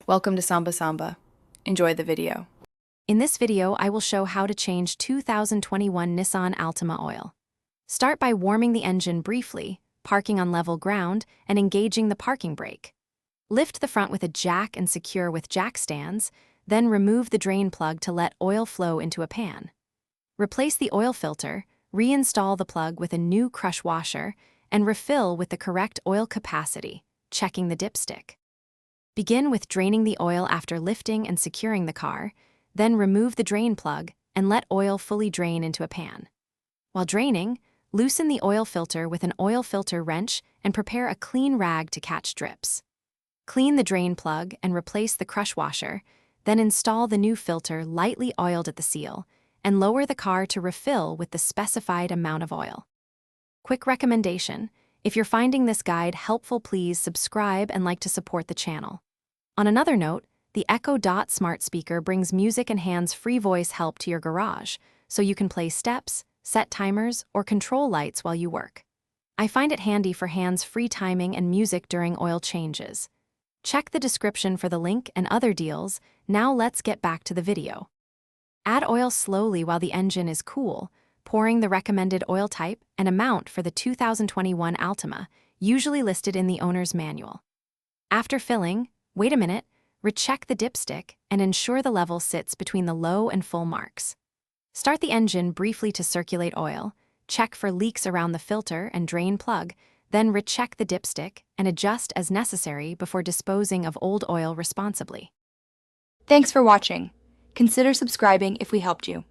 Welcome to Samba Samba. Enjoy the video. In this video, I will show how to change 2021 Nissan Altima oil. Start by warming the engine briefly, parking on level ground, and engaging the parking brake. Lift the front with a jack and secure with jack stands, then remove the drain plug to let oil flow into a pan. Replace the oil filter, reinstall the plug with a new crush washer, and refill with the correct oil capacity, checking the dipstick. Begin with draining the oil after lifting and securing the car, then remove the drain plug and let oil fully drain into a pan. While draining, loosen the oil filter with an oil filter wrench and prepare a clean rag to catch drips. Clean the drain plug and replace the crush washer, then install the new filter lightly oiled at the seal, and lower the car to refill with the specified amount of oil. Quick recommendation: if you're finding this guide helpful, please subscribe and like to support the channel. On another note, the Echo Dot smart speaker brings music and hands-free voice help to your garage, so you can play steps, set timers, or control lights while you work. I find it handy for hands-free timing and music during oil changes. Check the description for the link and other deals. Now let's get back to the video. Add oil slowly while the engine is cool, pouring the recommended oil type and amount for the 2021 Altima, usually listed in the owner's manual. After filling, wait a minute, recheck the dipstick, and ensure the level sits between the low and full marks. Start the engine briefly to circulate oil, check for leaks around the filter and drain plug, then recheck the dipstick and adjust as necessary before disposing of old oil responsibly. Thanks for watching. Consider subscribing if we helped you.